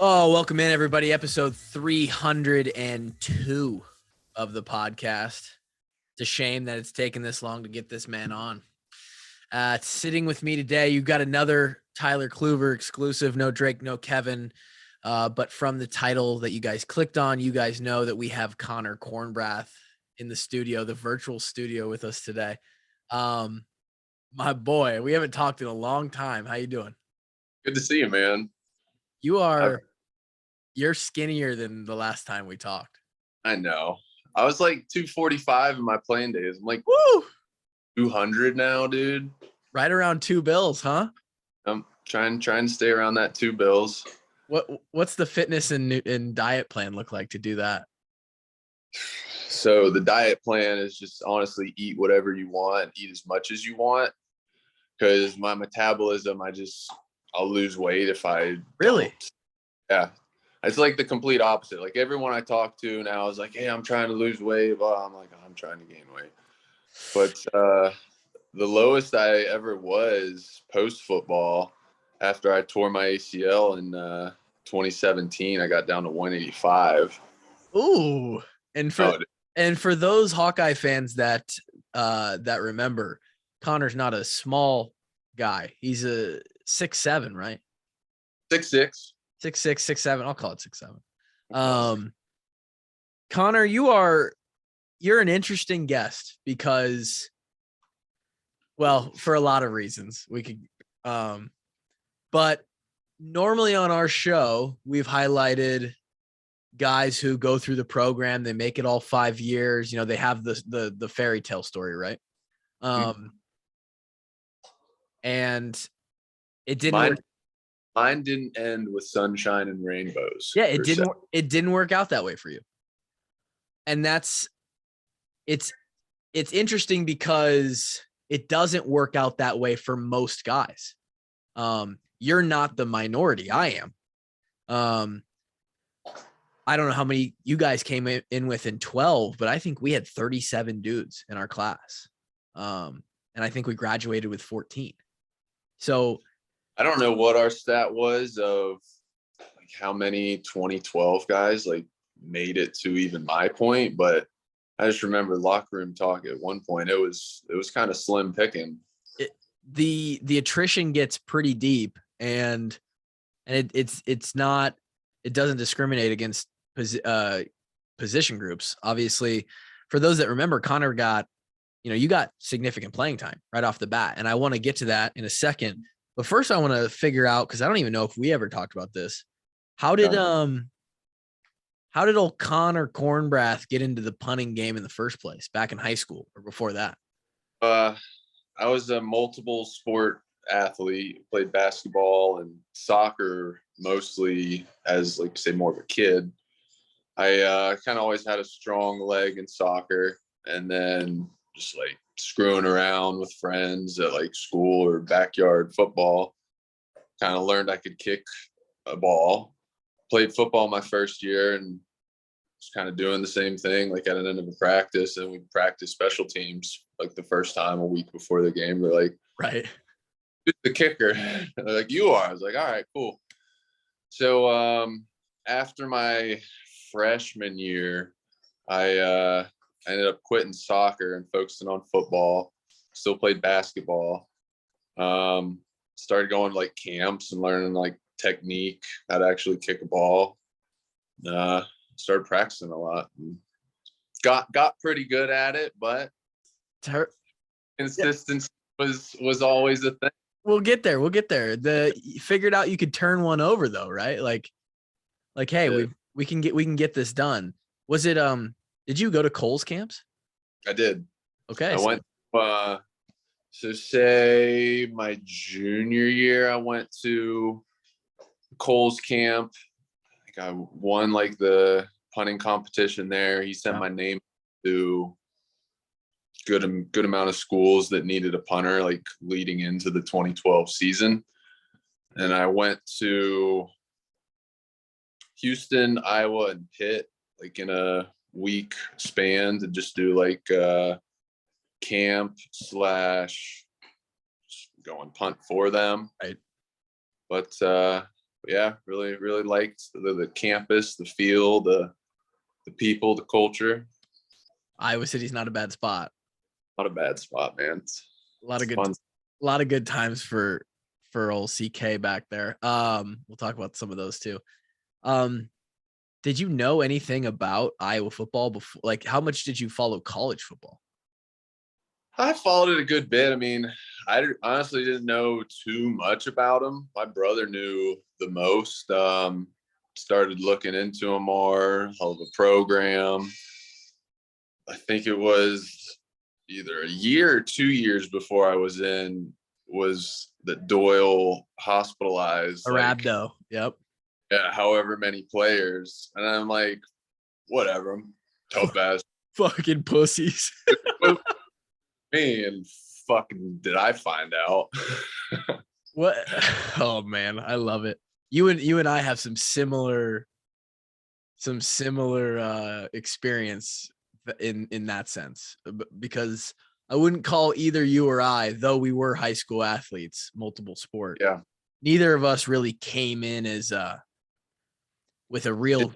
Oh, welcome in, everybody. Episode 302 of the podcast. It's a shame that it's taken this long to get this man on. Sitting with me today, you've got another Tyler Kluver exclusive. No Drake, no Kevin. But from the title that you guys clicked on, you guys know that we have Connor Kornbrath in the studio, the virtual studio with us today. My boy, we haven't talked in a long time. How you doing? Good to see you, man. You're skinnier than the last time we talked. I know. I was like 245 in my playing days. I'm like, Woo! 200 now, dude. Right around $2, huh? I'm trying to stay around that $2. What's the fitness and diet plan look like to do that? So the diet plan is just honestly eat whatever you want, eat as much as you want. Because my metabolism, I'll lose weight if I Really? don't. Yeah. It's like the complete opposite. Like everyone I talk to now is like, hey, I'm trying to lose weight. Well, I'm like, I'm trying to gain weight. But the lowest I ever was post football after I tore my ACL in 2017, I got down to 185. Ooh. And for those Hawkeye fans that remember, Connor's not a small guy. He's a 6'7", right? 6'6". 6'6", 6'7". I'll call it 6'7". Connor, you're an interesting guest because, well, for a lot of reasons we could, but normally on our show, we've highlighted guys who go through the program, they make it all 5 years. You know, they have the fairy tale story, right? And it didn't work. Mine didn't end with sunshine and rainbows. Yeah, it didn't work out that way for you. And it's interesting because it doesn't work out that way for most guys. You're not the minority. I am. I don't know how many you guys came in with in 12, but I think we had 37 dudes in our class. And I think we graduated with 14. So I don't know what our stat was of like how many 2012 guys like made it to even my point, but I just remember locker room talk at one point. It was kind of slim picking. The attrition gets pretty deep, and it's not, it doesn't discriminate against position groups. Obviously, for those that remember, Connor got, you got significant playing time right off the bat, and I want to get to that in a second. But first, I want to figure out, because I don't even know if we ever talked about this. How did old Connor Kornbrath get into the punting game in the first place back in high school or before that? I was a multiple sport athlete, played basketball and soccer mostly as like say more of a kid. I kind of always had a strong leg in soccer, and then just like screwing around with friends at like school or backyard football, kind of learned I could kick a ball. Played football my first year and was kind of doing the same thing like at an end of a practice, and we practiced special teams like the first time a week before the game. They're like, right, who's the kicker? They're like, you are. I was like, all right, cool. So after my freshman year, I ended up quitting soccer and focusing on football. Still played basketball. Started going to like camps and learning like technique, how to actually kick a ball. Started practicing a lot. Got pretty good at it, but consistency was always a thing. We'll get there. You figured out you could turn one over though, right? Like, hey, Yeah. we can get this done. Was it did you go to Cole's camps? I did. Okay. I went so say my junior year, I went to Cole's camp. Like I won like the punting competition there. He sent my name to good amount of schools that needed a punter like leading into the 2012 season. And I went to Houston, Iowa, and Pitt like in a week span to just do like camp / go and punt for them. Right. But yeah, really, really liked the campus, the feel, the people, the culture. Iowa City's not a bad spot. Not a bad spot, man. A lot of Fun. good times for old CK back there. We'll talk about some of those too. Did you know anything about Iowa football before? Like, how much did you follow college football? I followed it a good bit. I mean, I honestly didn't know too much about them. My brother knew the most. Started looking into them more, hell of a program. I think it was either a year or 2 years before I was that Doyle hospitalized Arabdo. Yep. yeah, however many players. And I'm like, whatever, I'm tough ass Fucking pussies. me, and fucking did I find out. What? Oh man, I love it. You and I have some similar experience in that sense, because I wouldn't call either you or I, though we were high school athletes, multiple sport. Yeah. Neither of us really came in as with a real.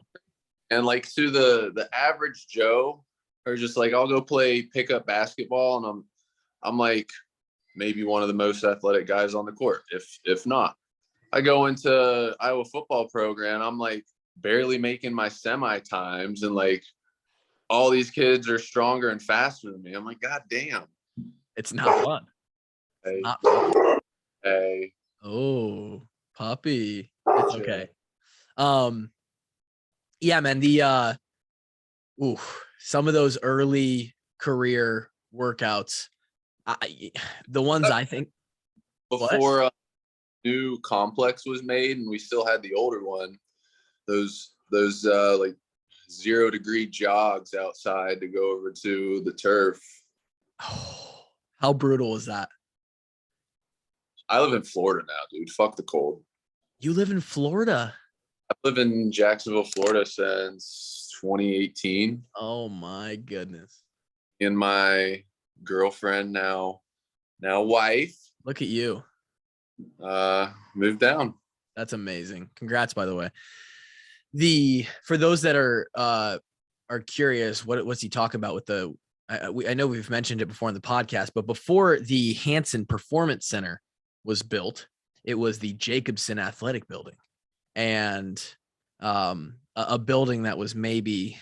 And like to the average Joe, or just like I'll go play pickup basketball, and I'm like maybe one of the most athletic guys on the court, if not. I go into Iowa football program, I'm like barely making my semi times, and like all these kids are stronger and faster than me. I'm like, God damn. It's not fun. Hey. Not fun. Hey. Oh, puppy. It's okay. Yeah, man. The some of those early career workouts, the ones I think before new complex was made, and we still had the older one. Those like 0 degree jogs outside to go over to the turf. Oh, how brutal is that? I live in Florida now, dude. Fuck the cold. You live in Florida? I live in Jacksonville, Florida since 2018. Oh my goodness. And my girlfriend, now wife, look at you, moved down. That's amazing. Congrats, by the way. For those that are curious, what's he talking about with the? I know we've mentioned it before in the podcast, but before the Hanson Performance Center was built, it was the Jacobson Athletic Building, and a building that was maybe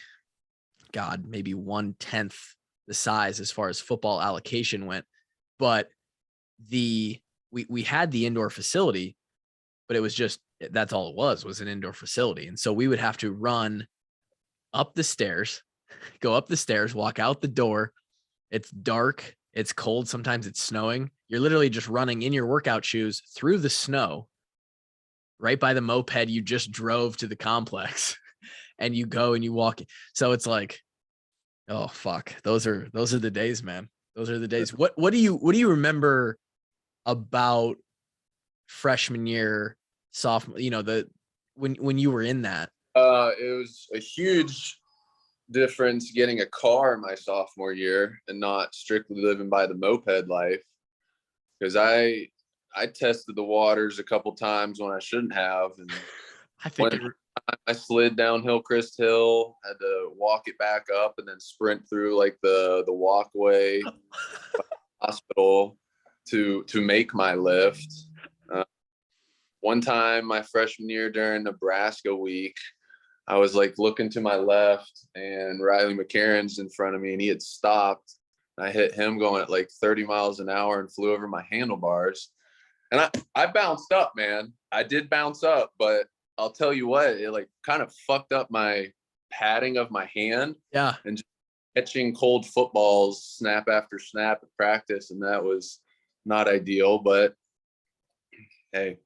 1/10 the size as far as football allocation went. But we had the indoor facility, but it was just, that's all it was an indoor facility. And so we would have to run up the stairs, go up the stairs, walk out the door. It's dark. It's cold. Sometimes it's snowing. You're literally just running in your workout shoes through the snow, right by the moped you just drove to the complex, and you go and you walk. So it's like, oh fuck, those are the days, man. Those are the days. What do you remember about freshman year, sophomore, when you were in that? It was a huge difference getting a car my sophomore year and not strictly living by the moped life, because I tested the waters a couple times when I shouldn't have, and I think I slid down Hillcrest Hill, had to walk it back up, and then sprint through like the walkway hospital to make my lift. One time my freshman year during Nebraska week, I was like looking to my left, and Riley McCarron's in front of me, and he had stopped. I hit him going at like 30 miles an hour and flew over my handlebars. And I bounced up, man. I did bounce up, but I'll tell you what, it like kind of fucked up my padding of my hand. Yeah. And just catching cold footballs snap after snap at practice. And that was not ideal, but hey,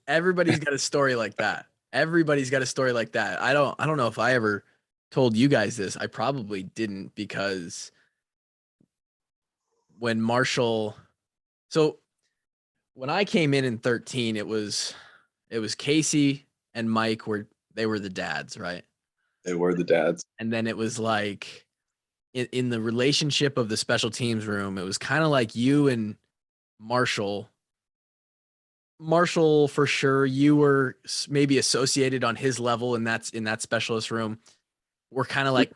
everybody's got a story like that. Everybody's got a story like that. I don't know if I ever told you guys this. I probably didn't, because when I came in 13, it was Casey and Mike they were the dads, right? They were the dads. And then it was like in the relationship of the special teams room, it was kind of like you and Marshall. Marshall, for sure, you were maybe associated on his level, and that's in that specialist room. We're kind of like,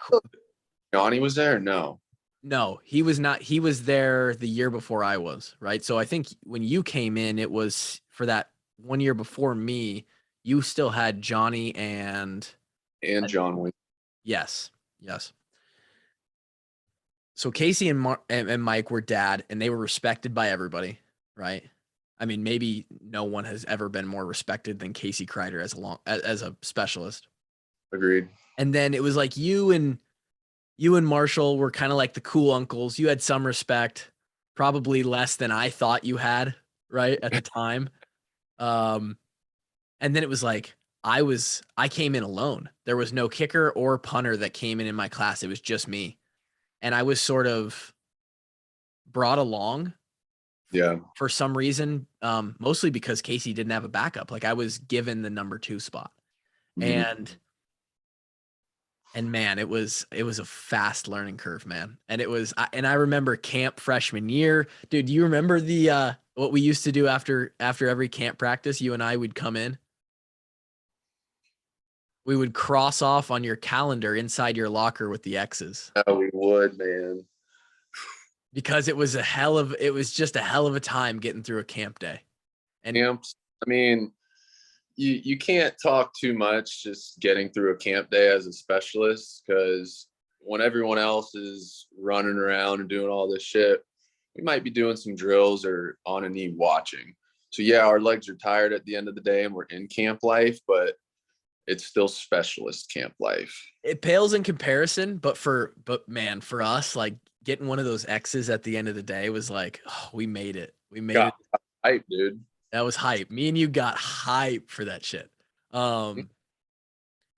Johnny was there? No. no, he was not. He was there the year before I was, right? So I think when you came in, it was for that 1 year before me. You still had Johnny and John Wayne. yes, yes. So Casey and Mike were dad, and they were respected by everybody, right? I mean, maybe no one has ever been more respected than Casey Kreider as a specialist. Agreed. And then it was like you and Marshall were kind of like the cool uncles. You had some respect, probably less than I thought you had, right, at the time. And then it was like I came in alone. There was no kicker or punter that came in my class. It was just me. And I was sort of brought along for some reason, mostly because Casey didn't have a backup. Like I was given the number 2 spot. Mm-hmm. And man, it was a fast learning curve, man. And I remember camp freshman year, dude. Do you remember the what we used to do after every camp practice? You and I would come in. We would cross off on your calendar inside your locker with the X's. Oh, we would, man. Because it was just a hell of a time getting through a camp day. And camps, I mean, you can't talk too much just getting through a camp day as a specialist, because when everyone else is running around and doing all this shit, we might be doing some drills or on a knee watching. So yeah, our legs are tired at the end of the day and we're in camp life, but it's still specialist camp life. It pales in comparison, but man, for us, like getting one of those X's at the end of the day was like, oh, we made it. We made it. Hype, dude. That was hype. Me and you got hype for that shit. And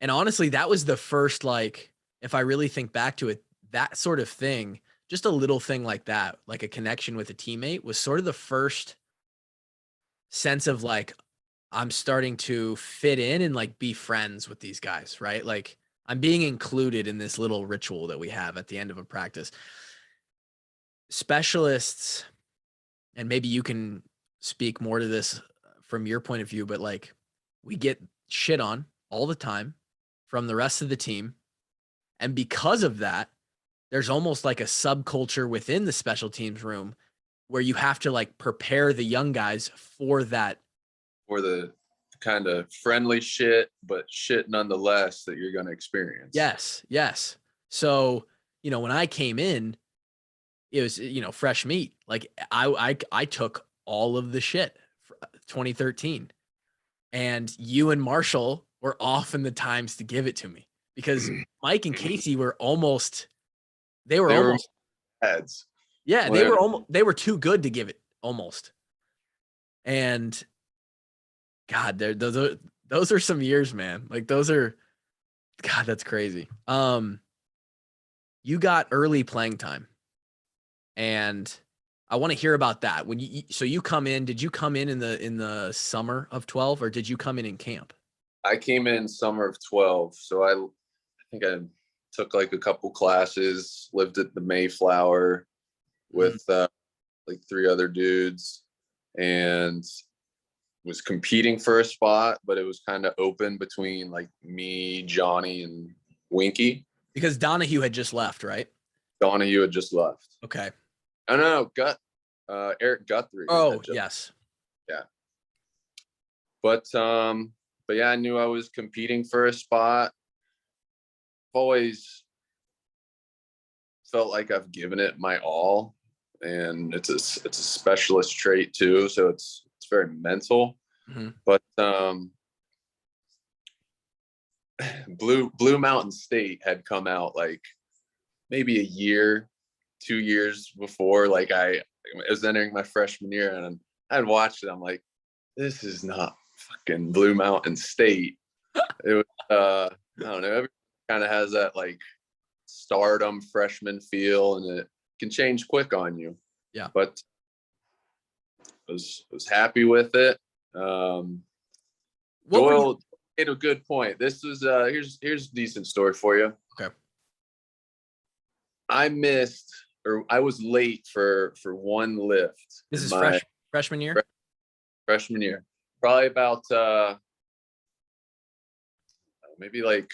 honestly, that was the first, like, if I really think back to it, that sort of thing, just a little thing like that, like a connection with a teammate, was sort of the first sense of like, I'm starting to fit in and like be friends with these guys, right? Like I'm being included in this little ritual that we have at the end of a practice. Specialists, and maybe you can speak more to this from your point of view, but like we get shit on all the time from the rest of the team. And because of that, there's almost like a subculture within the special teams room where you have to like prepare the young guys for that. For the kind of friendly shit, but shit nonetheless that you're going to experience. Yes. Yes. So, when I came in, it was, fresh meat. Like I took all of the shit for 2013, and you and Marshall were often the times to give it to me, because Mike and Casey were almost heads. Yeah. They were too good to give it almost. And God, those are some years, man. Like God, that's crazy. You got early playing time, and I want to hear about that. So you come in, did you come in the summer of 12, or did you come in camp? I came in summer of 12. So I think I took like a couple classes, lived at the Mayflower with like 3 other dudes, and was competing for a spot, but it was kind of open between like me, Johnny, and Winky. Because Donahue had just left, right? Donahue had just left. Okay. Oh no, Eric Guthrie. Oh, yes. Yeah. But yeah, I knew I was competing for a spot. Always felt like I've given it my all, and it's a specialist trait too, so it's very mental. Mm-hmm. But Blue Mountain State had come out like maybe a year, 2 years before. Like I was entering my freshman year, and I'd watched it. I'm like, this is not fucking Blue Mountain State. It was I don't know. Everyone kind of has that like stardom freshman feel, and it can change quick on you. Yeah. But was happy with it. Doyle made a good point. This is here's a decent story for you. Okay. I was late for one lift. This is freshman year? Freshman year. Probably about maybe like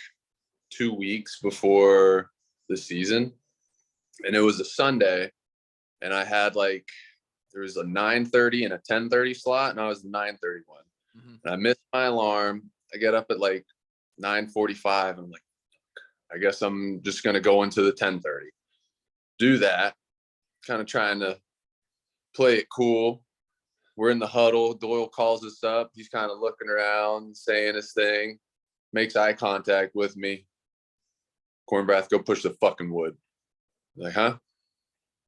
2 weeks before the season, and it was a Sunday, and I had like there was a 9:30 and a 10:30 slot, and I was the 9:30 one. Mhm. And I missed my alarm. I get up at like 9:45. I'm like, I guess I'm just gonna go into the 10:30. Do that, kind of trying to play it cool. We're in the huddle. Doyle calls us up. He's kind of looking around, saying his thing, makes eye contact with me. Kornbrath, go push the fucking wood. I'm like, huh?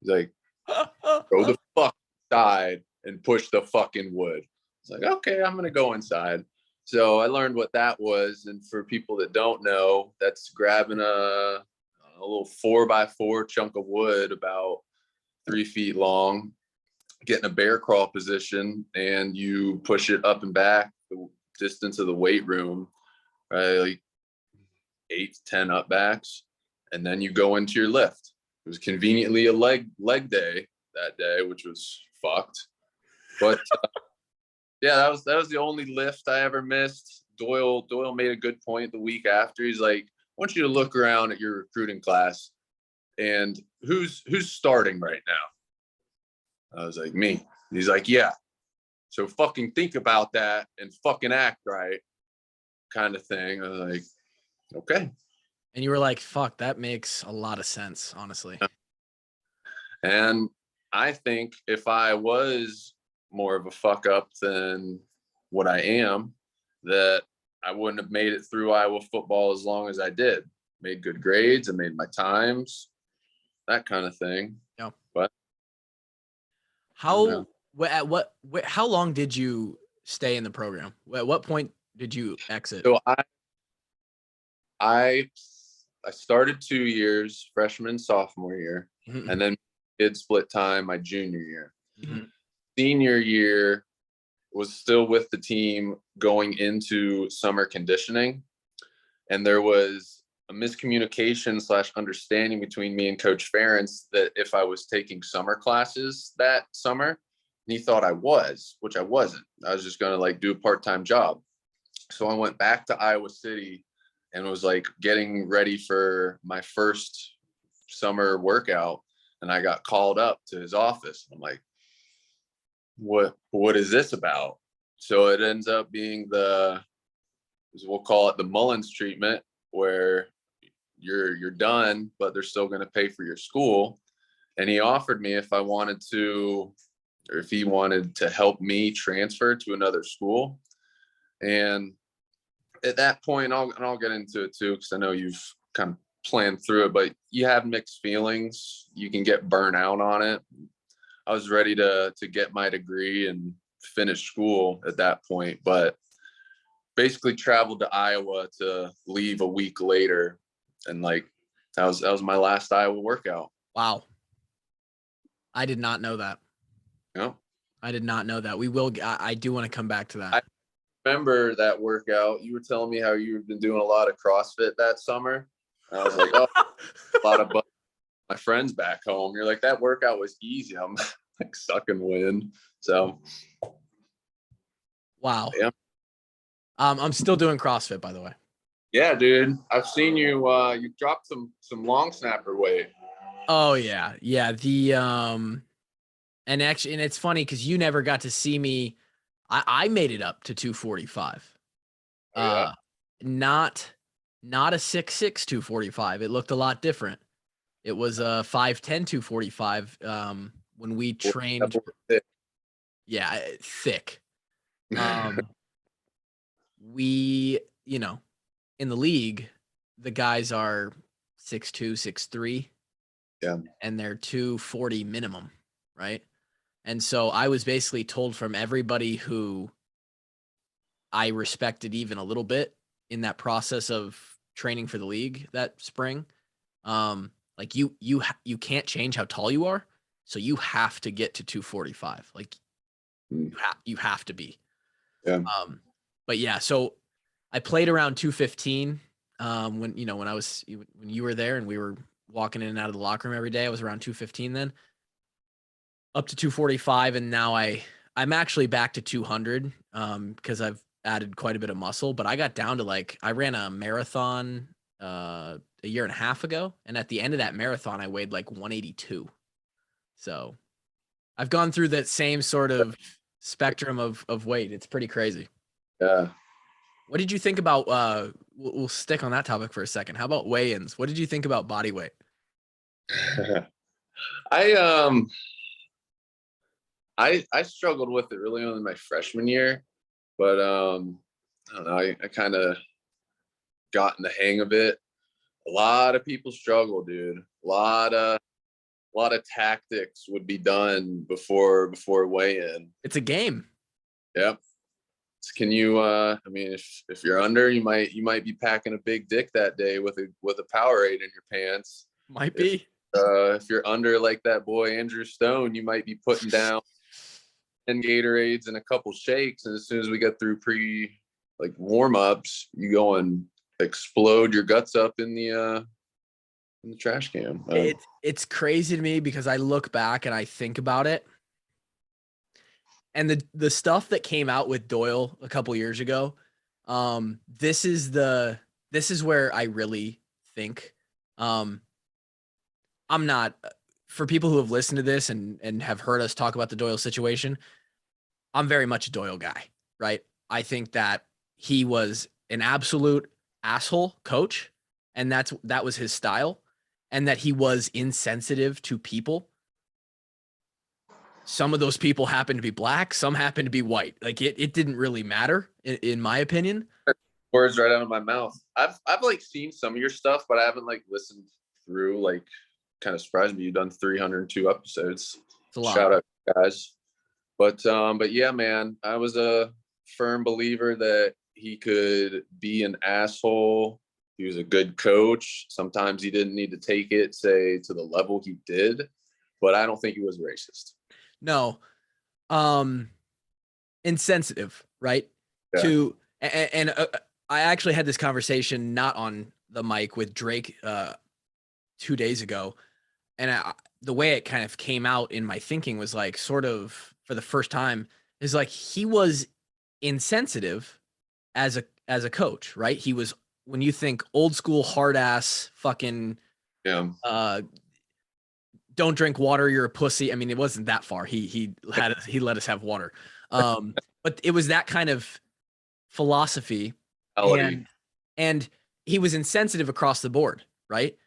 He's like, go the fuck inside and push the fucking wood. It's like, okay, I'm gonna go inside. So I learned what that was, and for people that don't know, that's grabbing a little 4x4 chunk of wood about 3 feet long, getting a bear crawl position, and you push it up and back the distance of the weight room, right? Like 8 to 10 up backs, and then you go into your lift. It was conveniently a leg day that day, which was fucked. But yeah, that was the only lift I ever missed. Doyle made a good point the week after. He's like, I want you to look around at your recruiting class and who's starting right now. I was like, me. He's like, yeah. So fucking think about that and fucking act right, kind of thing. I was like, okay. And you were like, fuck, that makes a lot of sense, honestly. And I think if I was more of a fuck up than what I am, that I wouldn't have made it through Iowa football as long as I did. Made good grades, I made my times, that kind of thing. Yeah. But how how long did you stay in the program? At what point did you exit? So I started 2 years, freshman, sophomore year, Mhm. and then did split time my junior year. Mhm. Senior year was still with the team going into summer conditioning, and there was a miscommunication / understanding between me and Coach Ferentz that if I was taking summer classes that summer, and he thought I was, which I wasn't. I was just going to like do a part-time job. So I went back to Iowa City and was like getting ready for my first summer workout, and I got called up to his office. I'm like, what is this about? So it ends up being we'll call it the Mullins treatment, where you're done, but they're still going to pay for your school. And he offered me if he wanted to help me transfer to another school. And at that point, I'll get into it too, because I know you've kind of planned through it, but you have mixed feelings. You can get burnt out on it. I was ready to get my degree and finish school at that point, but basically traveled to Iowa to leave a week later, and like that was my last Iowa workout. Wow. I did not know that. Yeah. I did not know that. I do want to come back to that. I remember that workout. You were telling me how you've been doing a lot of CrossFit that summer. And I was like, oh, a lot of my friends back home. You're like, that workout was easy. I'm like sucking wind. So Wow. yeah. I'm still doing CrossFit, by the way. Yeah, dude. I've seen you you dropped some long snapper weight. Oh yeah. Yeah. And it's funny because you never got to see me. I made it up to 245. Oh, yeah. Not a 6'6" 245. It looked a lot different. It was a 5'10" 245 when we trained. Yeah, thick. We, in the league, the guys are 6'2", 6'3". Yeah. And they're 240 minimum, right? And so I was basically told from everybody who I respected even a little bit in that process of training for the league that spring, like you can't change how tall you are, so you have to get to 245. Like you have to be. Yeah. But yeah, so I played around 215 when you were there and we were walking in and out of the locker room every day. I was around 215 then, up to 245, and now I I'm actually back to 200 because I've added quite a bit of muscle, but I got down to like I ran a marathon a year and a half ago, and at the end of that marathon I weighed like 182. So I've gone through that same sort of spectrum of weight. It's pretty crazy. Yeah. What did you think about we'll stick on that topic for a second. How about weigh-ins? What did you think about body weight? I I struggled with it really only my freshman year, but I don't know, I kind of got in the hang of it. A lot of people struggle, dude. A lot of tactics would be done before weigh-in. It's a game. Yep. Can you I mean, if you're under, you might be packing a big dick that day with a Powerade in your pants. Might be. If you're under like that boy Andrew Stone, you might be putting down 10 Gatorades and a couple shakes, and as soon as we get through like warm-ups, you go and explode your guts up in the trash can. It's crazy to me because I look back and I think about it. And the stuff that came out with Doyle a couple years ago, this is where I really think I'm not, for people who have listened to this and have heard us talk about the Doyle situation, I'm very much a Doyle guy, right? I think that he was an absolute asshole coach, and that was his style, and that he was insensitive to people. Some of those people happened to be black, some happened to be white. Like it didn't really matter in my opinion. Words right out of my mouth. I've like seen some of your stuff, but I haven't like listened through. Like, kind of surprised me. You've done 302 episodes. It's a lot. Shout out, guys. But yeah, man, I was a firm believer that he could be an asshole. He was a good coach. Sometimes he didn't need to take it, say, to the level he did, but I don't think he was racist. No. Insensitive, right? Yeah. And I actually had this conversation not on the mic with Drake 2 days ago, and the way it kind of came out in my thinking was like sort of for the first time is like he was insensitive as a coach, right? He was, when you think old school hard ass fucking don't drink water, you're a pussy. I mean, it wasn't that far. He let us have water. But it was that kind of philosophy, and he was insensitive across the board, right?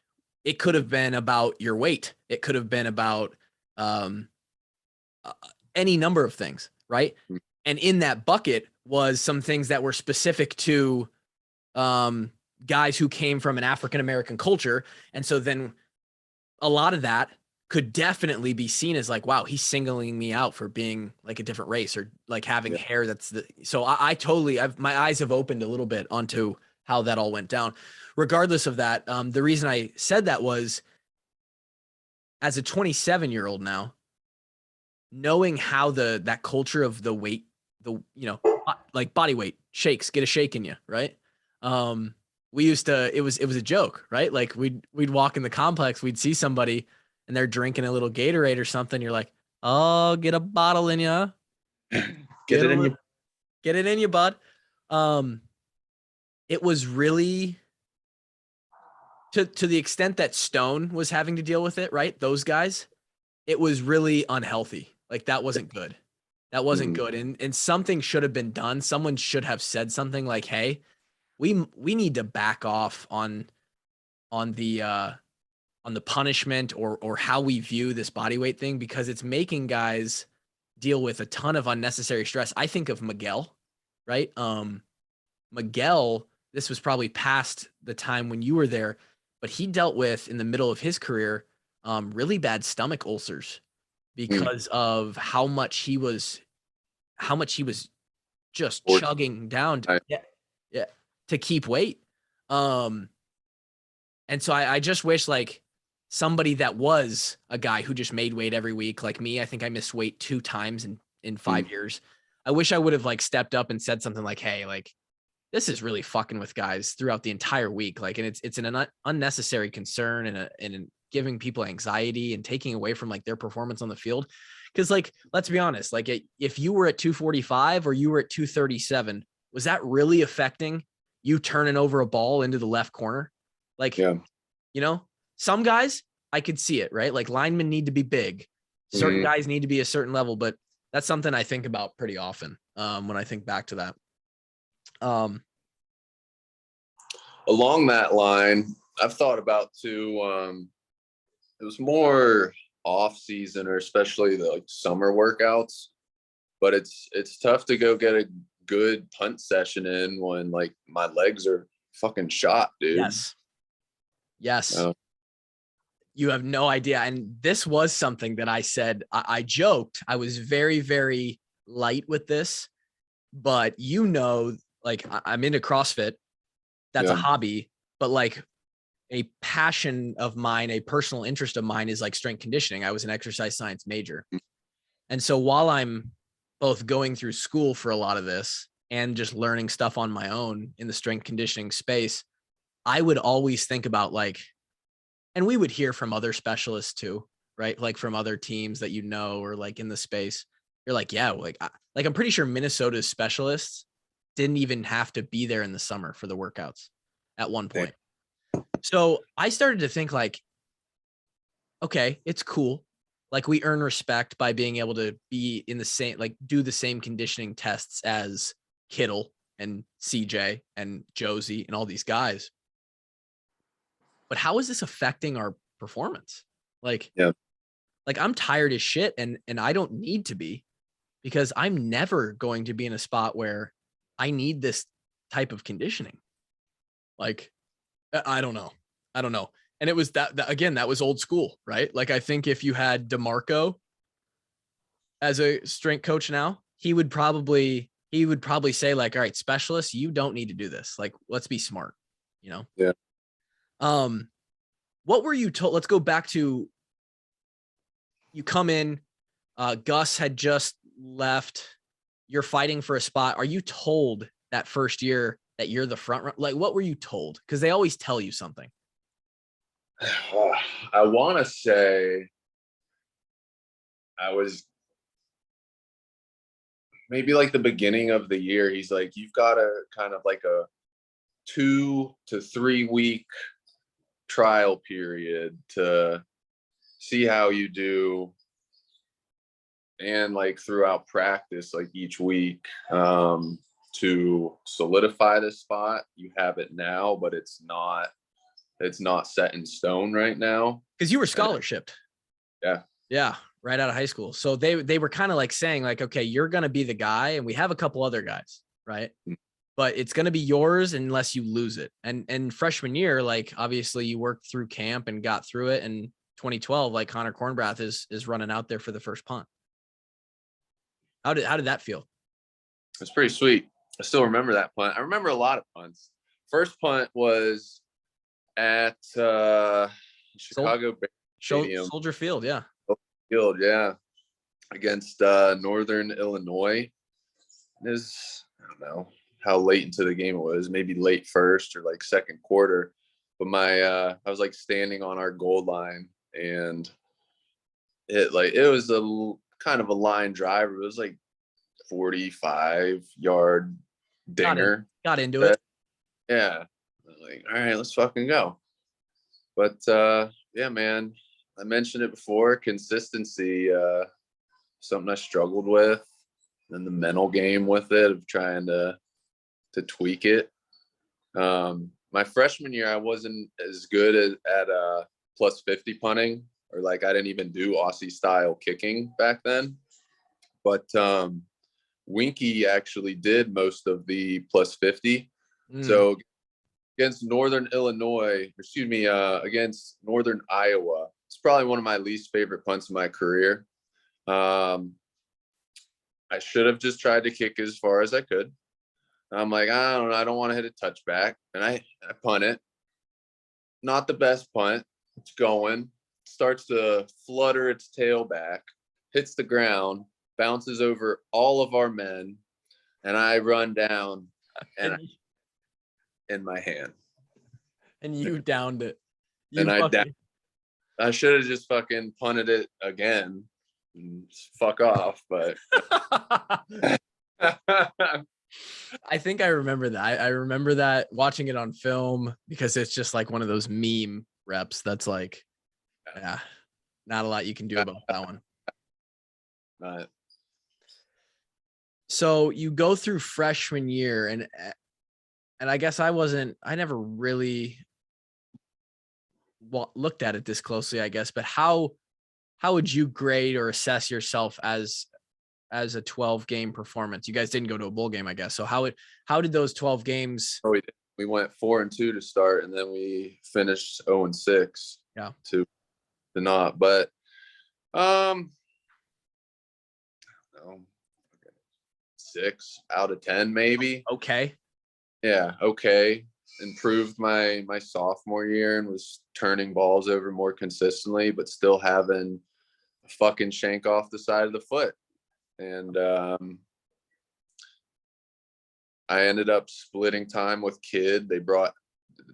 It could have been about your weight. It could have been about any number of things, right? And in that bucket was some things that were specific to guys who came from an African American culture, and so then a lot of that could definitely be seen as like, wow, he's singling me out for being like a different race or like having hair. So I totally, my eyes have opened a little bit onto how that all went down. Regardless of that, the reason I said that was as a 27-year-old now, knowing how that culture of the weight, like body weight shakes, get a shake in you, right? We used to, it was a joke, right? Like we'd walk in the complex, we'd see somebody and they're drinking a little Gatorade or something. You're like, oh, get a bottle in you. Get it in you, bud. It was really to the extent that Stone was having to deal with it, right? Those guys, it was really unhealthy. Like that wasn't good. That wasn't good. And something should have been done. Someone should have said something like, hey, we need to back off on the punishment or how we view this body weight thing, because it's making guys deal with a ton of unnecessary stress. I think of Miguel, right? Miguel, this was probably past the time when you were there, but he dealt with in the middle of his career, really bad stomach ulcers because of how much he was just chugging down to keep weight. And so I just wish like somebody that was a guy who just made weight every week, like me. I think I missed weight 2 times in 5 years. I wish I would have like stepped up and said something like, hey, like this is really fucking with guys throughout the entire week. Like, and it's an unnecessary concern and giving people anxiety and taking away from like their performance on the field. Because like, let's be honest, like if you were at 245 or you were at 237, was that really affecting you turning over a ball into the left corner? Like, Yeah. you know, some guys I could see it, right? Like linemen need to be big. Certain guys need to be a certain level, but that's something I think about pretty often when I think back to that. Along that line, I've thought about too. It was more off season, or especially the like summer workouts. But it's tough to go get a good punt session in when like my legs are fucking shot, dude. Yes. You have no idea. And this was something that I said, I joked. I was very, very light with this, but like I'm into CrossFit. That's a hobby, but like a passion of mine, a personal interest of mine is like strength conditioning. I was an exercise science major. And so while I'm both going through school for a lot of this and just learning stuff on my own in the strength conditioning space, I would always think about like, and we would hear from other specialists too, right? Like from other teams that or like in the space. You're like, yeah, like I'm pretty sure Minnesota's specialists didn't even have to be there in the summer for the workouts at one point. So I started to think like, okay, it's cool. Like we earn respect by being able to be in the same, like do the same conditioning tests as Kittle and CJ and Josie and all these guys. But how is this affecting our performance? Like I'm tired as shit and I don't need to be, because I'm never going to be in a spot where I need this type of conditioning. Like, I don't know. And it was that again, that was old school, right? Like, I think if you had DeMarco as a strength coach now, he would probably say like, all right, specialists, you don't need to do this. Like, let's be smart, you know? Yeah. What were you told? Let's go back to, you come in, Gus had just left, you're fighting for a spot. Are you told that first year that you're the front runner? Like, what were you told? Because they always tell you something. I want to say I was maybe like the beginning of the year. He's like, you've got a kind of like a 2 to 3 week trial period to see how you do, and like throughout practice, like each week, to solidify the spot. You have it now, but it's not set in stone right now, because you were scholarshiped. Yeah, right out of high school. So they were kind of like saying like, okay, you're gonna be the guy, and we have a couple other guys, right? But it's gonna be yours unless you lose it. And freshman year, like obviously you worked through camp and got through it. And 2012, like Connor Kornbrath is running out there for the first punt. How did that feel? It's pretty sweet. I still remember that punt. I remember a lot of punts. First punt was at Chicago Stadium. Soldier Field, yeah. Field, yeah. Against Northern Illinois. I don't know how late into the game it was, maybe late first or like second quarter. But I was like standing on our goal line, and it was a kind of a line drive. It was like 45-yard dinger. Got into it. Yeah. Like, all right, let's fucking go. But yeah, man, I mentioned it before, consistency, something I struggled with, and the mental game with it of trying to tweak it. My freshman year, I wasn't as good at plus 50 punting, or like I didn't even do Aussie style kicking back then. But Winky actually did most of the plus 50. So against Northern Iowa, it's probably one of my least favorite punts in my career. I should have just tried to kick as far as I could. I'm like, I don't know, I don't want to hit a touchback. And I punt it. Not the best punt. It's going. Starts to flutter its tail back, hits the ground, bounces over all of our men, and I run down and in my hand. And you downed it. I should have just fucking punted it again, fuck off. But I think I remember that. I remember that watching it on film because it's just like one of those meme reps that's like, yeah, not a lot you can do about that one. Not, So you go through freshman year and I guess I never really looked at it this closely, I guess, but how would you grade or assess yourself as a 12 game performance? You guys didn't go to a bowl game, I guess. So how did those 12 games? oh, we went 4-2 to start, and then we finished 0-6. Yeah. To not, but no, 6 out of 10 maybe. Okay. Yeah, okay. Improved my sophomore year and was turning balls over more consistently, but still having a fucking shank off the side of the foot. And I ended up splitting time with Kidd. They brought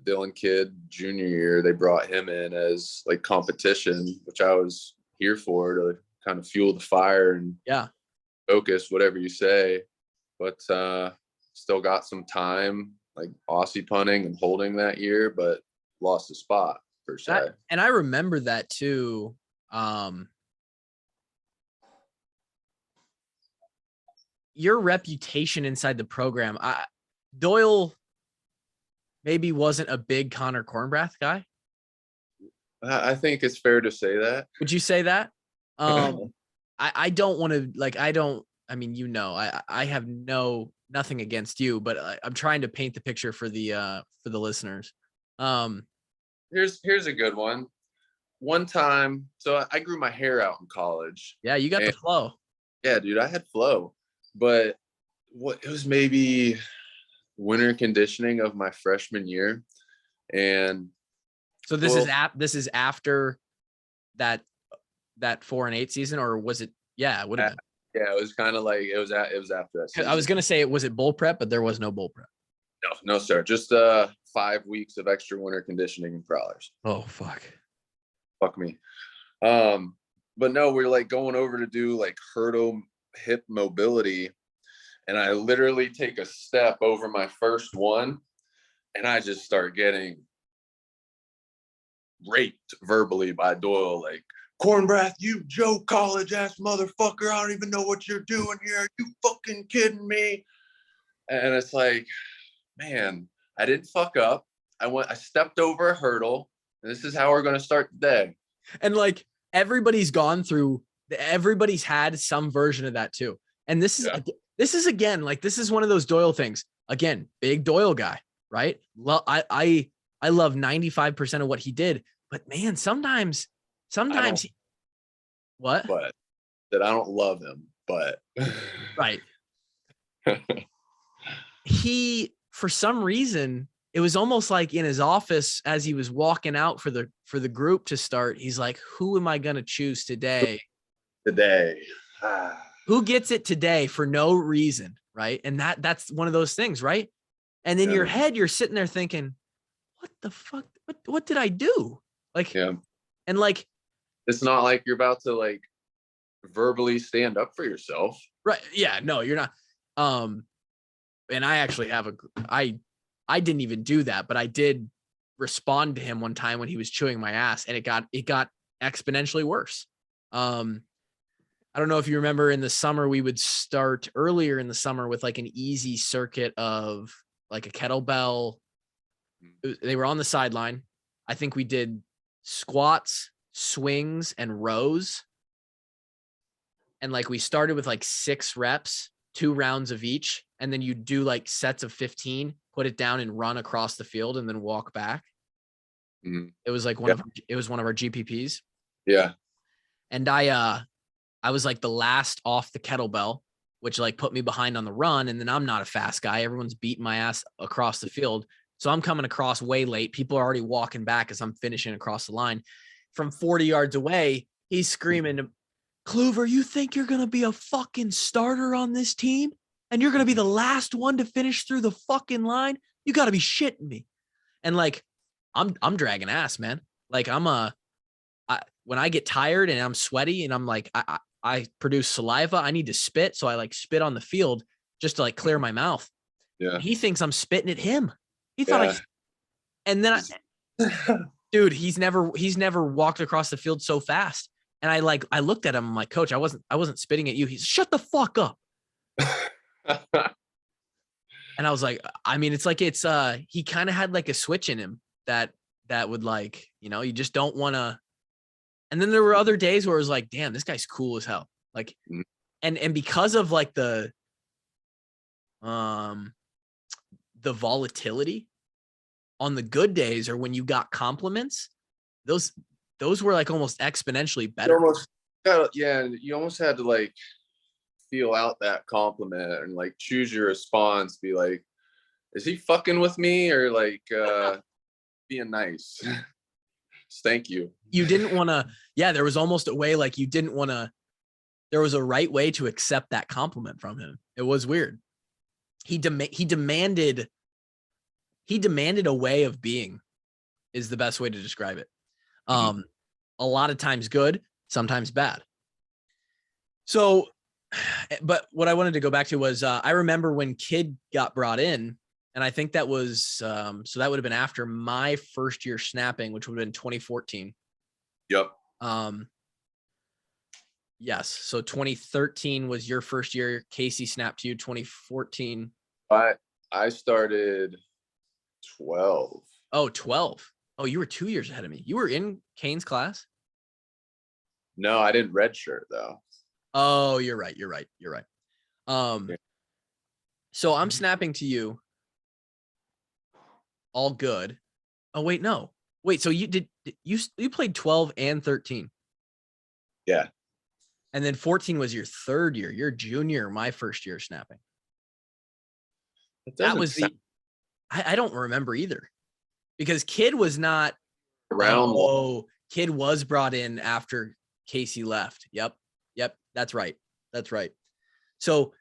Dylan Kidd junior year. They brought him in as like competition, which I was here for, to kind of fuel the fire and focus, whatever you say. But still got some time, like Aussie punting and holding that year, but lost a spot per se. And I remember that too. Your reputation inside the program, Doyle maybe wasn't a big Connor Kornbrath guy. I think it's fair to say that. Would you say that? I don't want to I mean, I have nothing against you, but I'm trying to paint the picture for the listeners. Here's a good one. One time, so I grew my hair out in college. Yeah, you got the flow. Yeah, dude, I had flow, but it was maybe winter conditioning of my freshman year, and so this is after that 4-8 season, or was it? Yeah, it would have been. Yeah, it was kind of like it was after that season. I was gonna say was it bowl prep, but there was no bowl prep. No, sir. Just 5 weeks of extra winter conditioning and prowlers. Oh fuck me. But no, we're like going over to do like hurdle hip mobility, and I literally take a step over my first one, and I just start getting raped verbally by Doyle, like, Kornbrath, you Joe college ass motherfucker, I don't even know what you're doing here. Are you fucking kidding me? And it's like, man, I didn't fuck up. I stepped over a hurdle, and this is how we're going to start the day. And like everybody's had some version of that too. And this is again, like, this is one of those Doyle things. Again, big Doyle guy, right? I love 95% of what he did, but man, sometimes what? But that I don't love him, but right. He, for some reason, it was almost like in his office as he was walking out for the group to start, he's like, who am I going to choose today? Who gets it today for no reason, right? And that's one of those things, right? And in your head, you're sitting there thinking, what the fuck? What did I do? Like, and like, it's not like you're about to like verbally stand up for yourself. Right. Yeah, no, you're not. And I actually have I didn't even do that, but I did respond to him one time when he was chewing my ass, and it got exponentially worse. I don't know if you remember, in the summer, we would start earlier in the summer with like an easy circuit of like a kettlebell. They were on the sideline. I think we did squats, swings, and rows. And like we started with like 6 reps, 2 rounds of each. And then you do like sets of 15, put it down and run across the field and then walk back. Mm-hmm. It was like one of our GPPs. Yeah. And I was like the last off the kettlebell, which like put me behind on the run. And then I'm not a fast guy. Everyone's beating my ass across the field. So I'm coming across way late. People are already walking back as I'm finishing across the line. From 40 yards away, he's screaming, Kluver, you think you're going to be a fucking starter on this team? And you're going to be the last one to finish through the fucking line? You got to be shitting me. And like, I'm dragging ass, man. Like when I get tired and I'm sweaty and I'm like, I produce saliva. I need to spit. So I like spit on the field just to like clear my mouth. Yeah. He thinks I'm spitting at him. He thought Yeah. and then dude, he's never walked across the field so fast. And I looked at him, I'm like, coach, I wasn't spitting at you. He's shut the fuck up. And I was like, I mean, it's like he kind of had like a switch in him that would like, you just don't want to. And then there were other days where it was like, damn, this guy's cool as hell. Like, and because of like the volatility on the good days, or when you got compliments, those were like almost exponentially better. You almost had to like feel out that compliment and like choose your response. Be like, is he fucking with me or like being nice? Thank you. You didn't want to. Yeah, there was almost a way like you didn't want to. There was a right way to accept that compliment from him. It was weird. He demanded a way of being, is the best way to describe it. A lot of times good, sometimes bad. So, but what I wanted to go back to was I remember when Kid got brought in, and I think that was so that would have been after my first year snapping, which would have been 2014. Yep. Yes. So 2013 was your first year. Casey snapped to you 2014. I started 12. Oh, 12. Oh, you were 2 years ahead of me. You were in Kane's class? No, I didn't redshirt though. Oh, you're right. So I'm snapping to you. All good. Oh, wait, no. Wait, so you played 12 and 13. Yeah. And then 14 was your third year. Your junior, my first year snapping. That was I don't remember either. Because Kid was not around. Oh, Kid was brought in after Casey left. Yep. That's right. So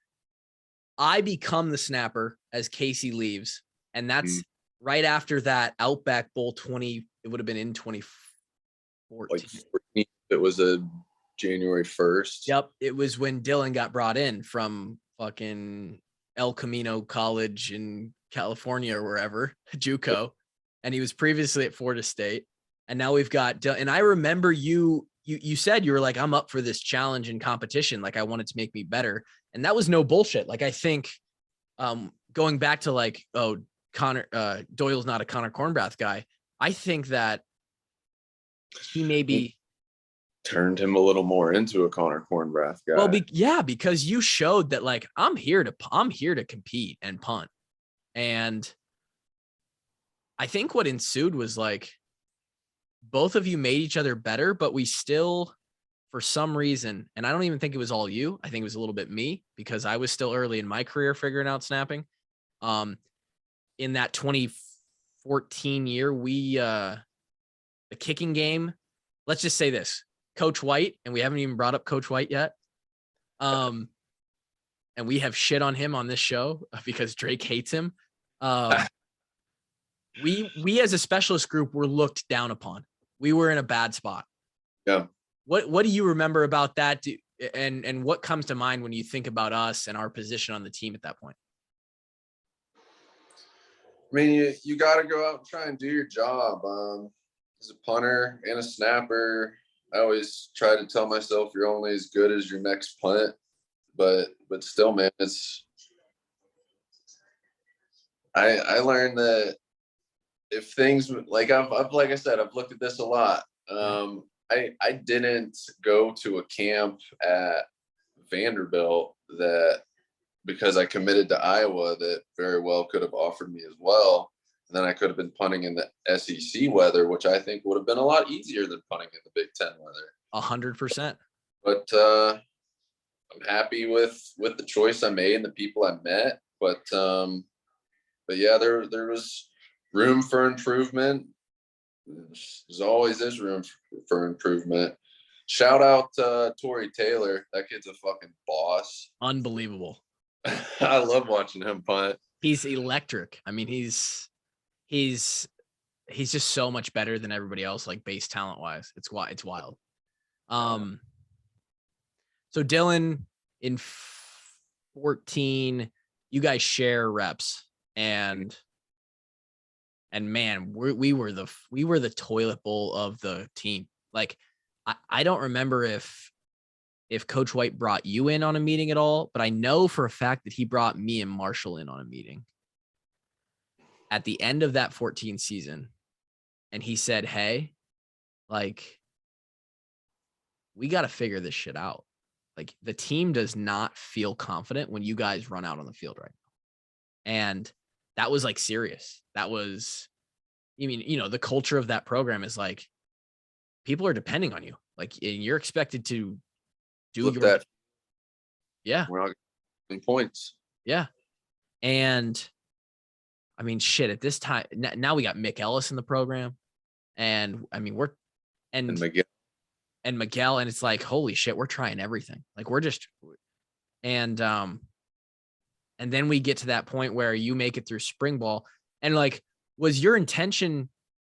I become the snapper as Casey leaves. And that's right after that Outback Bowl 20. It would have been in 2014. Like 14, it was a January 1st. Yep. It was when Dylan got brought in from fucking El Camino College in California or wherever, JUCO. And he was previously at Florida State. And now we've got, and I remember you said you were like, I'm up for this challenge and competition. Like I want it to make me better. And that was no bullshit. Like I think going back to like, oh, Connor Doyle's not a Connor Kornbrath guy. I think that he maybe turned him a little more into a Connor Kornbrath guy. Well, because you showed that like I'm here to compete and punt. And I think what ensued was like both of you made each other better, but we still, for some reason, and I don't even think it was all you, I think it was a little bit me because I was still early in my career figuring out snapping. In that 2014 year, we the kicking game, let's just say this, Coach White, and we haven't even brought up Coach White yet. And we have shit on him on this show because Drake hates him. We as a specialist group were looked down upon. We were in a bad spot. Yeah. What do you remember about that? And what comes to mind when you think about us and our position on the team at that point? I mean, you got to go out and try and do your job. As a punter and a snapper, I always try to tell myself you're only as good as your next punt. But still, man, I learned that if things like like I said, I've looked at this a lot. I didn't go to a camp at Vanderbilt that because I committed to Iowa that very well could have offered me as well. And then I could have been punting in the SEC weather, which I think would have been a lot easier than punting in the Big Ten weather. 100%. But I'm happy with the choice I made and the people I met. But yeah, there was room for improvement. There's always is room for improvement. Shout out Tory Taylor. That kid's a fucking boss. Unbelievable. I love watching him punt. He's electric. I mean, he's just so much better than everybody else, like base talent wise. It's wild. So Dylan in 14, you guys share reps, and man, we were the toilet bowl of the team. Like I don't remember if Coach White brought you in on a meeting at all, but I know for a fact that he brought me and Marshall in on a meeting at the end of that 14 season. And he said, hey, like, we got to figure this shit out. Like, the team does not feel confident when you guys run out on the field right now. And that was like serious. That was, I mean, you know, the culture of that program is like, people are depending on you. Like, and you're expected to do Flip your, that. yeah, We're not getting points. yeah. And I mean, shit, at this time, now we got Mick Ellis in the program. And I mean, And Miguel. Miguel, and it's like, holy shit, we're trying everything. Like we're just, and then we get to that point where you make it through spring ball, and like, was your intention?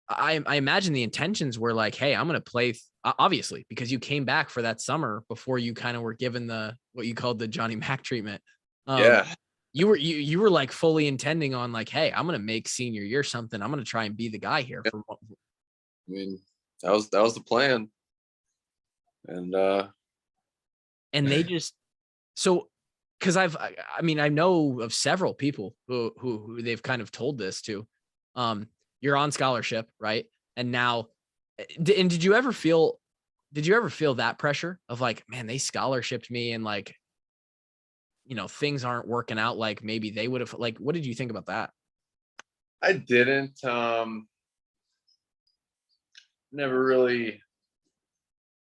I imagine the intentions were like, hey, I'm going to play, obviously, because you came back for that summer before you kind of were given what you called the Johnny Mac treatment. Yeah. You were like fully intending on like, hey, I'm going to make senior year something. I'm going to try and be the guy here. Yeah. I mean, that was the plan. And they just, so, because I mean, I know of several people who they've kind of told this to. You're on scholarship, right? And now, and did you ever feel that pressure of like, man, they scholarshiped me, and like, you know, things aren't working out like maybe they would have? Like, what did you think about that? I didn't. Never really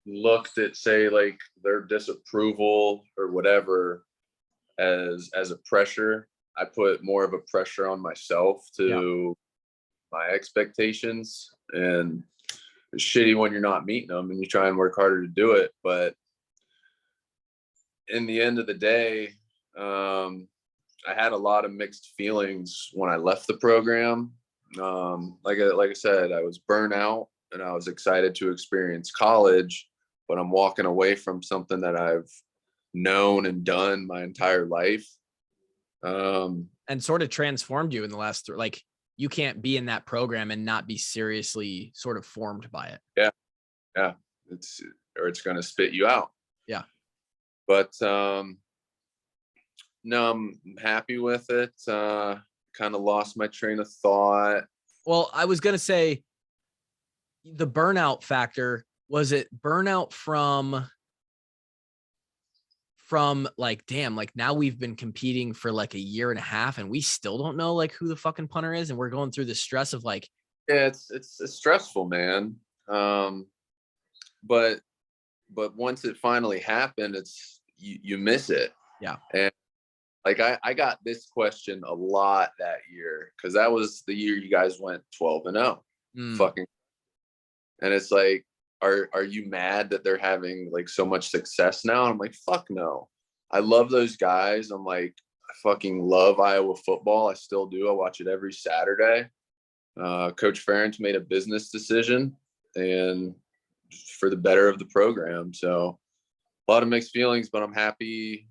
looked at, say, like their disapproval or whatever as a pressure. I put more of a pressure on myself to my expectations, and it's shitty when you're not meeting them and you try and work harder to do it. But in the end of the day, I had a lot of mixed feelings when I left the program. Like I said, I was burnout and I was excited to experience college, but I'm walking away from something that I've known and done my entire life. And sort of transformed you in the last, like, you can't be in that program and not be seriously sort of formed by it. Yeah. It's going to spit you out. Yeah. But, no, I'm happy with it. Kind of lost my train of thought. Well, I was going to say the burnout factor, was it burnout from like, damn, like now we've been competing for like a year and a half and we still don't know like who the fucking punter is, and we're going through the stress of like, yeah, it's stressful, man. But once it finally happened, it's you miss it. Yeah. And like I got this question a lot that year, because that was the year you guys went 12-0. Fucking, and it's like, are you mad that they're having like so much success now? And I'm like, fuck no. I love those guys. I'm like, I fucking love Iowa football. I still do. I watch it every Saturday. Coach Ferentz made a business decision and for the better of the program. So a lot of mixed feelings, but I'm happy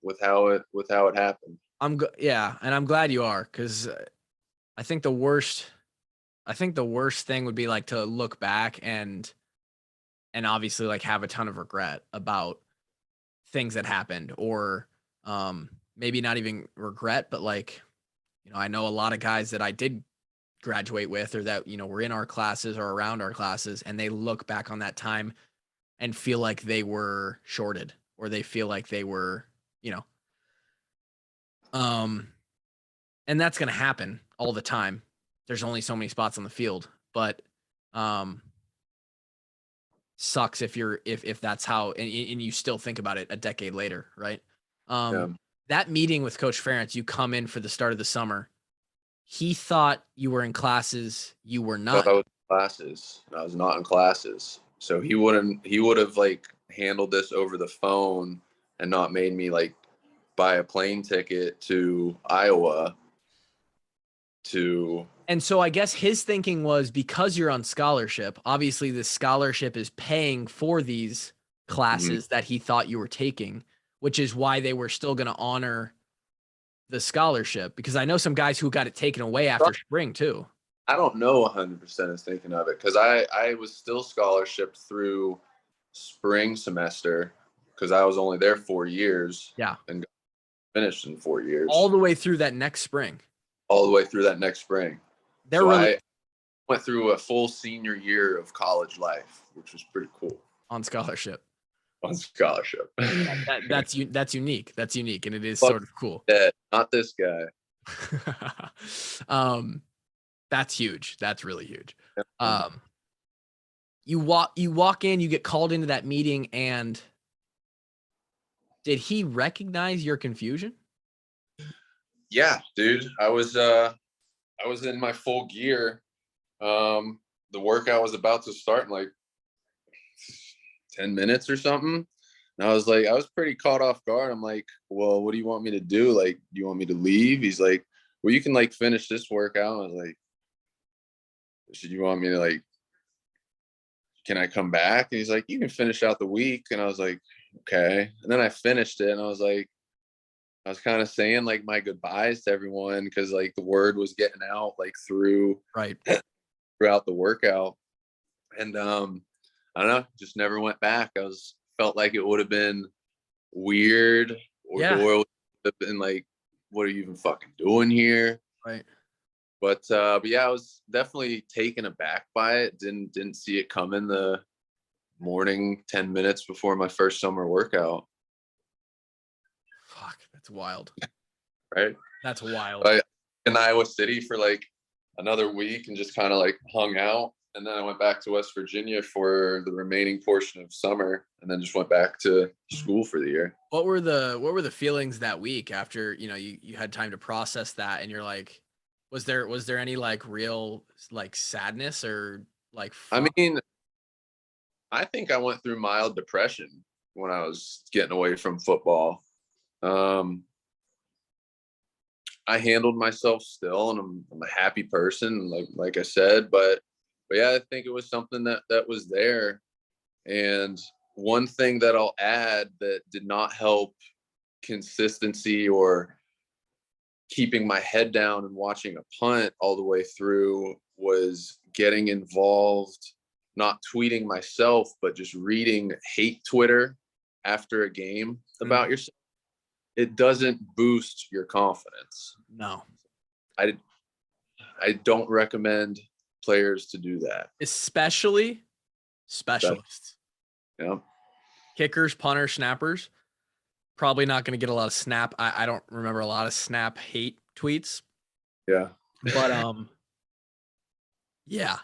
with how it happened. Yeah, and I'm glad you are, because I think the worst thing would be like to look back and obviously like have a ton of regret about things that happened, or maybe not even regret, but like, you know, I know a lot of guys that I did graduate with, or that, you know, were in our classes or around our classes, and they look back on that time and feel like they were shorted, or they feel like they were, you know, and that's going to happen all the time. There's only so many spots on the field, but sucks if that's how, and you still think about it a decade later, right? That meeting with Coach Ferentz, you come in for the start of the summer. He thought you were in classes. You were not. I was in classes. I was not in classes. So he would have like handled this over the phone and not made me like buy a plane ticket to Iowa to. And so I guess his thinking was, because you're on scholarship, obviously the scholarship is paying for these classes that he thought you were taking, which is why they were still going to honor the scholarship, because I know some guys who got it taken away after spring too. I don't know 100% is thinking of it, because I was still scholarship through spring semester, because I was only there 4 years. Yeah. And finished in 4 years. All the way through that next spring. All the way through that next spring. I went through a full senior year of college life, which was pretty cool. On scholarship. On scholarship. That's unique. That's unique, and it is sort of cool. Not this guy. That's huge. That's really huge. You walk in, you get called into that meeting, and did he recognize your confusion? Yeah, dude. I was in my full gear. The workout was about to start in like 10 minutes or something. And I was pretty caught off guard. I'm like, well, what do you want me to do? Like, do you want me to leave? He's like, well, you can like finish this workout. I was like, should you want me to like, can I come back? And he's like, you can finish out the week. And I was like, okay. And then I finished it, and I was kind of saying like my goodbyes to everyone, because like the word was getting out like throughout the workout. And I don't know, just never went back. Felt like it would have been weird, or Doyle would have been like, what are you even fucking doing here? Right. But yeah, I was definitely taken aback by it. Didn't see it coming the morning 10 minutes before my first summer workout. Fuck, that's wild. Right? That's wild. In Iowa City for like another week and just kind of like hung out. And then I went back to West Virginia for the remaining portion of summer, and then just went back to school for the year. What were the feelings that week after, you had time to process that, and you're like, was there any like real like sadness or like, fuck? I mean, I think I went through mild depression when I was getting away from football. I handled myself still, and I'm a happy person, like I said, but yeah, I think it was something that was there. And one thing that I'll add that did not help consistency or keeping my head down and watching a punt all the way through was getting involved, not tweeting myself, but just reading hate Twitter after a game about yourself. It doesn't boost your confidence. No. I don't recommend players to do that. Especially specialists. Yeah. Kickers, punters, snappers. Probably not going to get a lot of snap. I don't remember a lot of snap hate tweets. Yeah. But yeah.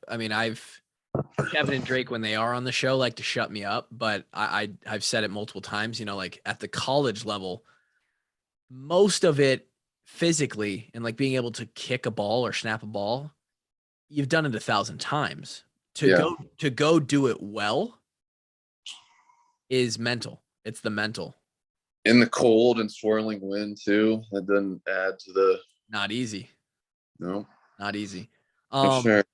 I mean, Kevin and Drake, when they are on the show, like to shut me up, but I've said it multiple times, like at the college level, most of it physically and like being able to kick a ball or snap a ball, you've done it 1,000 times. To go do it well is mental. It's the mental. In the cold and swirling wind too. That doesn't add to the. Not easy. No. Not easy. For sure.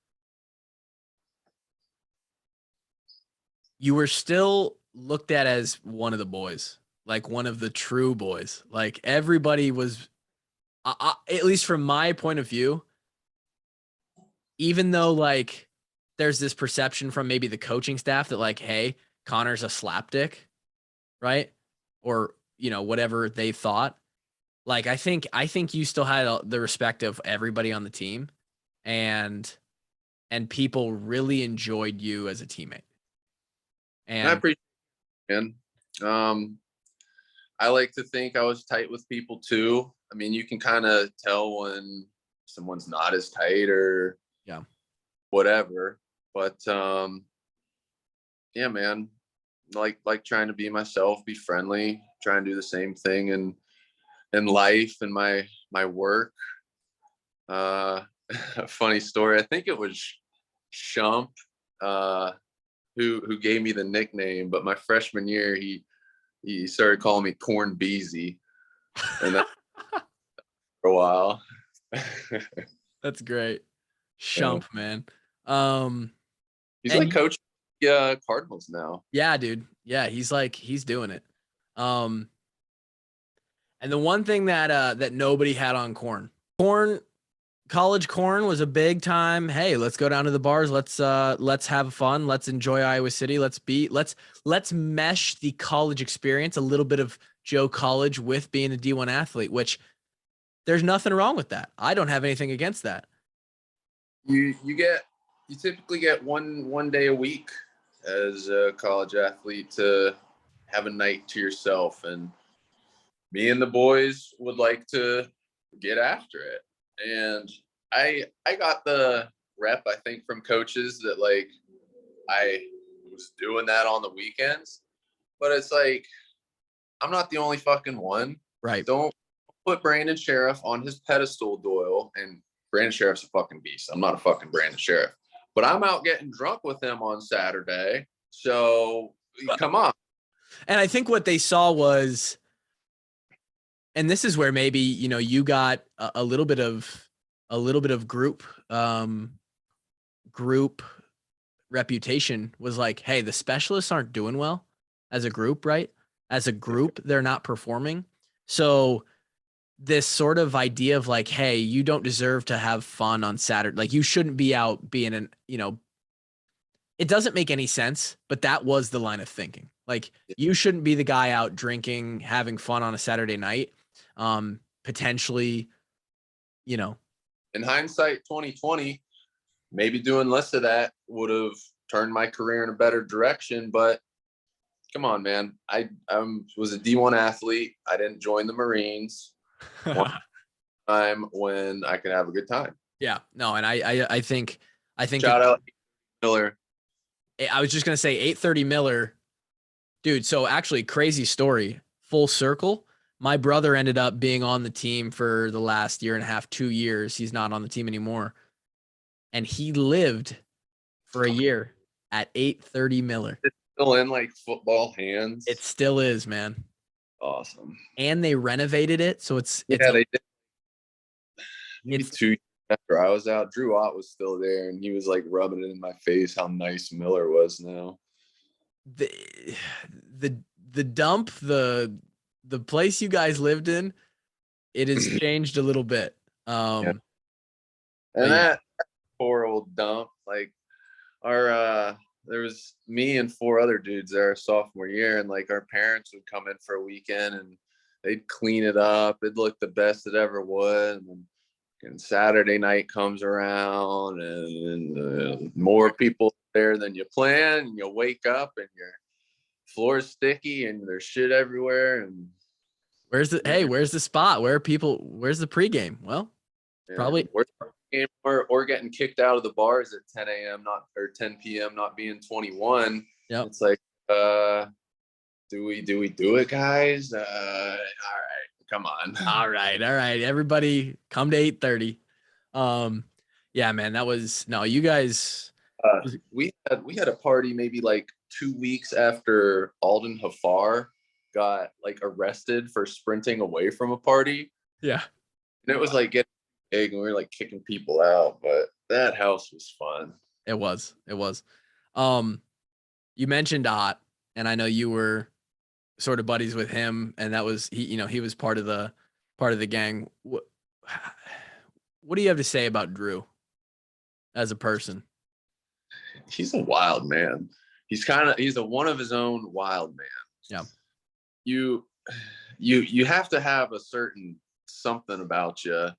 You were still looked at as one of the boys, like one of the true boys. Like everybody was, at least from my point of view, even though like there's this perception from maybe the coaching staff that like, hey, Connor's a slapdick, right? Or, whatever they thought. Like, I think you still had the respect of everybody on the team, and people really enjoyed you as a teammate. And I appreciate it, man. I like to think I was tight with people too. I mean, you can kind of tell when someone's not as tight or whatever. But yeah, man, like trying to be myself, be friendly, try and do the same thing in life and my work. A funny story. I think it was Shump who gave me the nickname, but my freshman year he started calling me Corn Beezy, and that for a while. That's great. Shump, man. He's like coach Cardinals now. Yeah, dude. Yeah, he's doing it. And the one thing that nobody had on college corn was a big time. Hey, let's go down to the bars. Let's have fun. Let's enjoy Iowa City. Let's mesh the college experience, a little bit of Joe College with being a D1 athlete, which there's nothing wrong with that. I don't have anything against that. You typically get one day a week as a college athlete to have a night to yourself, and me and the boys would like to get after it. And I got the rep, I think, from coaches that like I was doing that on the weekends, but it's like I'm not the only fucking one. Right. Don't put Brandon Sheriff on his pedestal, Doyle. And Brandon Sheriff's a fucking beast. I'm not a fucking Brandon Sheriff, but I'm out getting drunk with him on Saturday. So come on. And I think what they saw was, and this is where maybe, you got a little bit of group reputation was like, hey, the specialists aren't doing well as a group, right? As a group, they're not performing. So this sort of idea of like, hey, you don't deserve to have fun on Saturday. Like you shouldn't be out being it doesn't make any sense, but that was the line of thinking. Like you shouldn't be the guy out drinking, having fun on a Saturday night. Potentially, in hindsight, 2020, maybe doing less of that would have turned my career in a better direction. But come on, man. I was a D1 athlete. I didn't join the Marines. One time when I could have a good time. Yeah, no. And I think shout out Miller. I was just going to say 830 Miller, dude. So actually crazy story, full circle. My brother ended up being on the team for the last year and a half, 2 years. He's not on the team anymore. And he lived for a year at 830 Miller. It's still in like football hands. It still is, man. Awesome. And they renovated it. So they did. Maybe 2 years after I was out, Drew Ott was still there, and he was like rubbing it in my face how nice Miller was now. The dump, the place you guys lived in, it has changed a little bit. And that poor old dump, like our there was me and 4 other dudes there sophomore year, and like our parents would come in for a weekend and they'd clean it up. It looked the best it ever would. And Saturday night comes around and more people there than you plan, and you wake up and your floor is sticky and there's shit everywhere. And where's the spot? Where's the pregame? Well, probably or getting kicked out of the bars at 10 a.m. or 10 p.m. not being 21. Yep. It's like, do we do it, guys? All right, come on. All right. Everybody come to 8:30. Yeah, man, that was you guys. We had a party maybe like 2 weeks after Alden Hafar got like arrested for sprinting away from a party. Yeah. And it was like getting big, and we were like kicking people out, but that house was fun. It was. You mentioned Ott, and I know you were sort of buddies with him, and that was he was part of the gang. What do you have to say about Drew as a person? He's a wild man. He's a one of his own wild man. Yeah. You have to have a certain something about you,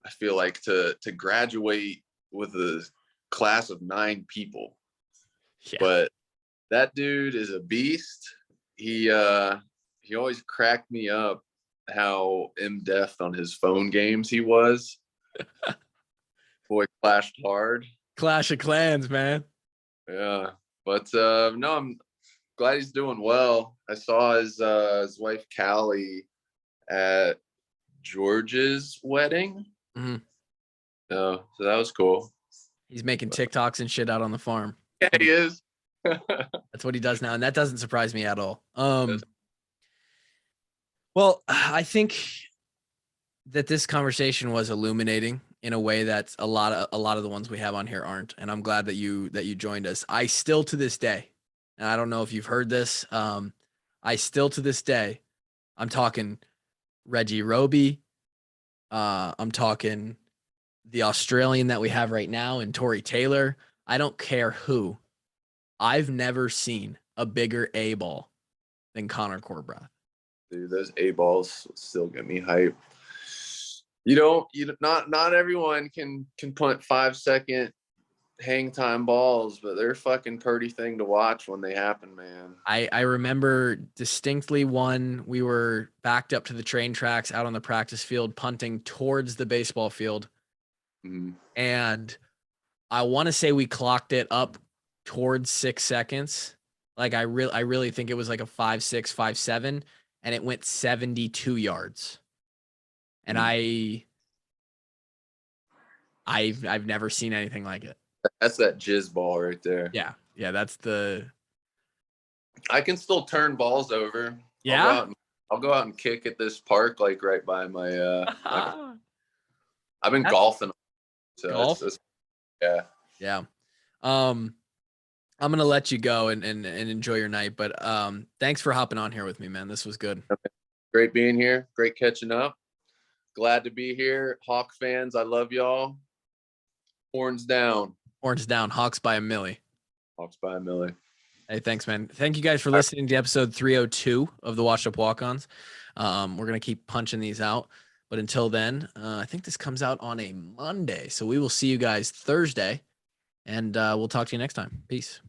I feel like, to graduate with a class of 9 people. Yeah. But that dude is a beast. He always cracked me up how in-depth on his phone games he was. Boy clashed hard. Clash of Clans, man. Yeah. But no, I'm glad he's doing well. I saw his wife Callie at George's wedding. Mm-hmm. So that was cool. He's making TikToks and shit out on the farm. Yeah, he is. That's what he does now, and that doesn't surprise me at all. Well, I think that this conversation was illuminating in a way that's a lot of the ones we have on here aren't. And I'm glad that you joined us. I still to this day, and I don't know if you've heard this, I still to this day, I'm talking Reggie Roby, I'm talking the Australian that we have right now and Tory Taylor. I don't care who. I've never seen a bigger A ball than Connor Kornbrath. Dude, those A balls still get me hype. Not everyone can punt 5-second hang time balls, but they're a fucking pretty thing to watch when they happen, man. I remember distinctly one. We were backed up to the train tracks out on the practice field, punting towards the baseball field. Mm-hmm. And I want to say we clocked it up towards 6 seconds. Like I really think it was like a 5.6, 5.7, and it went 72 yards. And I've never seen anything like it. That's that jizz ball right there. Yeah. Yeah. That's the, I can still turn balls over. yeah. I'll go out and kick at this park, like right by my, I've been That's- golfing. So Golf? yeah. Yeah. I'm going to let you go and enjoy your night, but thanks for hopping on here with me, man. This was good. Okay. Great being here. Great catching up. Glad to be here. Hawk fans, I love y'all. Horns down. Horns down. Hawks by a milli. Hawks by a milli. Hey, thanks, man. Thank you guys for listening to episode 302 of the Washed Up Walk-Ons. We're going to keep punching these out. But until then, I think this comes out on a Monday. So we will see you guys Thursday. And we'll talk to you next time. Peace.